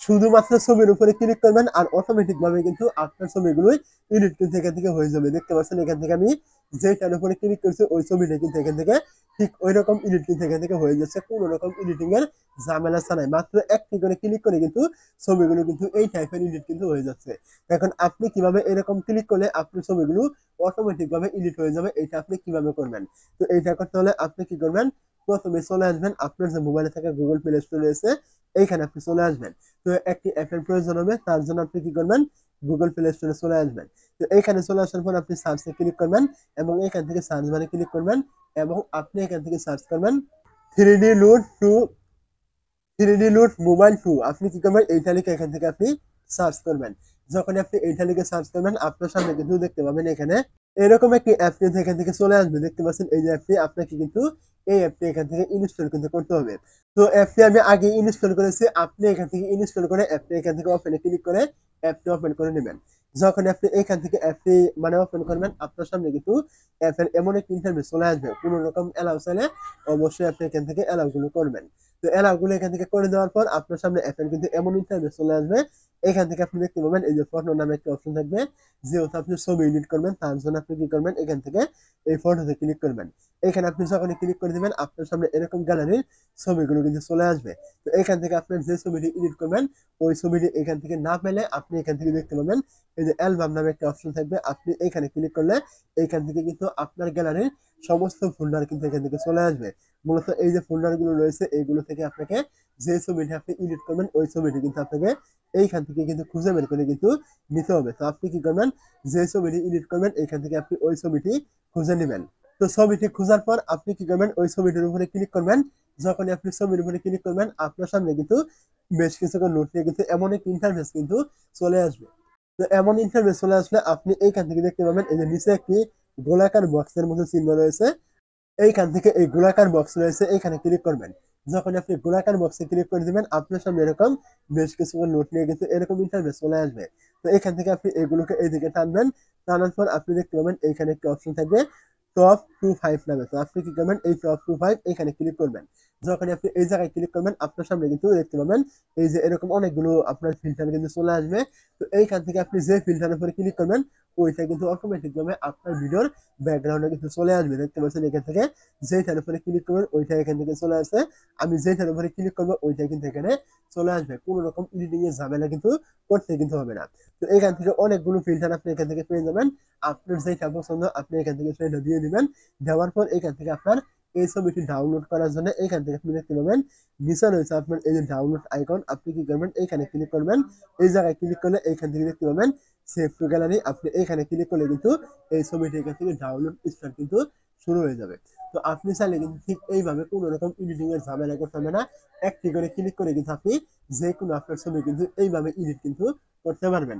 শুধুমাত্র ছবির উপরে ক্লিক করবেন আর অটোমেটিক ভাবে কিন্তু আপনার ছবিগুলোই এডিট কিন্তু এখান থেকে হয়ে যাবে। দেখতে পাচ্ছেন এখান থেকে আমি যেটার উপরে ক্লিক করছি ওই ছবিটা কিন্তু এখান থেকে ঠিক ওই রকম এডিট কিন্তু এখান থেকে হয়ে যাচ্ছে, কোনো রকম এডিটিং এর ঝামেলা ছাড়াই। মাত্র একটি করে ক্লিক করে কিন্তু ছবিগুলো কিন্তু এই টাইপের এডিট কিন্তু হয়ে যাচ্ছে। এখন আপনি কিভাবে এরকম ক্লিক করলে আপনার ছবিগুলো অটোমেটিক ভাবে এডিট হয়ে যাবে, এটা আপনি কিভাবে করবেন? তো এইটা করতে হলে আপনি কি করবেন, প্রথমে চলে আসবেন আপনার যে মোবাইলে থাকা গুগল প্লে স্টোর রয়েছে, এইখানে আপনি চলে আসবেন। তো একটি অ্যাপের প্রয়োজন হবে, তার জন্য আপনি কি করবেন, গুগল প্লে স্টোরে চলে আসবেন। তো এইখানে চলে আসার পর আপনি সার্চে ক্লিক করবেন এবং এখান থেকে সার্চ বারে ক্লিক করবেন এবং আপনি এখান থেকে সার্চ করবেন 3D লুট টু 3D লুট মোবাইল 2। আপনি কি করবেন, এইটা লিখে এখান থেকে আপনি সার্চ করবেন। যখন আপনি এইটা লিখে সার্চ করবেন আপনার সামনে কিন্তু দেখতে পাবেন এখানে এরকম একটি অ্যাপ কিন্তু এখান থেকে চলে আসবে। দেখতে পাচ্ছেন এই যে অ্যাপটি, আপনাকে কিন্তু এই অ্যাপটি এখান থেকে ইনস্টল কিন্তু করতে হবে। তো অ্যাপটি আমি আগে ইনস্টল করেছি, আপনি এখান থেকে ইনস্টল করে অ্যাপটি এখান থেকে ওপেনে ক্লিক করে অ্যাপটি ওপেন করে নেবেন। যখন আপনি এখান থেকে অ্যাপটি মানে ওপেন করবেন আপনার সামনে কিন্তু অ্যাপের এমন একটি ইন্টারফেস চলে আসবে। কোনো রকম অ্যালাউ চাইলে অবশ্যই আপনি এখান থেকে অ্যালাউ গুলো করবেন। তো অ্যালাউ গুলো এখান থেকে করে দেওয়ার পর আপনার সামনে অ্যাপের কিন্তু এমন ইন্টারফেস চলে আসবে। এখান থেকে আপনি দেখতে পাবেন এই যে ফটো নামে একটা অপশন থাকবে। যেহেতু আপনি ছবি এডিট করবেন তার জন্য আপনি কি করবেন, এখান থেকে এই ফটোতে ক্লিক করবেন। এখানে আপনি যখনই ক্লিক করে দিবেন আপনার সামনে এরকম গ্যালারির ছবিগুলো কিন্তু চলে আসবে। তো এখান থেকে আপনার যে ছবিটি এডিট করবেন ওই ছবিটি এখান থেকে না পেলে আপনি এখান থেকে দেখতে পাবেন এই যে অ্যালবাম নামে একটা অপশন থাকবে। আপনি এখানে ক্লিক করলে এখান থেকে কিন্তু আপনার গ্যালারির সমস্ত ফোল্ডার কিন্তু এখান থেকে চলে আসবে। মূলত এই যে ফোল্ডার গুলো রয়েছে এইগুলো থেকে আপনাকে যে ছবিটি আপনি এডিট করবেন ওই ছবিটি কিন্তু আপনাকে এইখান থেকে কিন্তু খুঁজে বের করে কিন্তু নিতে হবে। তো আপনি কি করবেন, যে ছবিটি এডিট করবেন এখান থেকে আপনি ওই ছবিটি খুঁজে নেবেন। তো ছবিটি খোঁজার পর আপনি কি করবেন, ওই ছবিটির উপরে ক্লিক করবেন। যখনই আপনি ছবির উপরে ক্লিক করবেন আপনার সামনে কিন্তু বেশ কিছুক্ষণ নোট নিয়ে কিন্তু এমন এক ইন্টারফেস কিন্তু চলে আসবে। তো এমন ইন্টারফেস চলে আসলে আপনি এইখান থেকে দেখতে পাবেন এই যে নিচে একটি গোলাকার বক্সের মতো চিহ্ন রয়েছে। এইখান থেকে এই গোলাকার বক্স রয়েছে এখানে ক্লিক করবেন। যখন আপনি গোলাকার বক্সে ক্লিক করে দিবেন আপনার সামনে এরকম বেশ কিছু নোট নিয়ে কিন্তু এরকম ইন্টারফেস চলে আসবে। তো এখান থেকে আপনি এগুলোকে এইদিকে টানবেন। টানার পর আপনি দেখতে পাবেন এইখানে একটা অপশন থাকবে টপ টু ফাইভ নামে। তো আপনি কি করবেন, এই টপ টু ফাইভ এখানে ক্লিক করবেন। যখন আপনি এই জায়গায় ক্লিক করবেন আপনার সামনে কিন্তু দেখতে পাবেন এই যে এরকম অনেকগুলো আপনার ফিল্টার কিন্তু চলে আসবে। তো এইখান থেকে আপনি যে ফিল্টারের উপরে ক্লিক করবেন ওইটা কিন্তু অটোমেটিক ভাবে আপনার ভিডিওর ব্যাকগ্রাউন্ডে কিন্তু চলে আসবে। দেখতে পাচ্ছেন এখান থেকে যেটার উপরে ক্লিক করবেন ওইটা এখান থেকে চলে আসে। আমি যেটার উপরে ক্লিক করবো ওইটা কিন্তু এখানে চলে আসবে। কোনো রকম এডিটিং এর ঝামেলা কিন্তু করতে কিন্তু হবে না। তো এখান থেকে অনেকগুলো ফিল্টার আপনি এখান থেকে পেয়ে যাবেন। আপনার যেটা পছন্দ আপনি এখান থেকে সেটা দিয়ে দিবেন। দেওয়ার পর এখান থেকে আপনার এই ছবিটি ডাউনলোড করার জন্য এখান থেকে আপনি দেখতে পাবেন নিচে রয়েছে আপনার এই যে ডাউনলোড আইকন। আপনি কি করবেন, এইখানে ক্লিক করবেন। এই জায়গায় ক্লিক করলে এইখান থেকে দেখতে পাবেন সেভ টু গ্যালারি। আপনি এইখানে ক্লিক করলে কিন্তু এই ছবিটি এখান থেকে ডাউনলোড স্টার্ট কিন্তু শুরু হয়ে যাবে। তো আপনি চাইলে কিন্তু ঠিক এইভাবে কোনো রকম এডিটিং এর ঝামেলা করতে হবে না। একটি করে ক্লিক করে কিন্তু আপনি যে কোনো আপনার ছবি কিন্তু এইভাবে এডিট কিন্তু করতে পারবেন।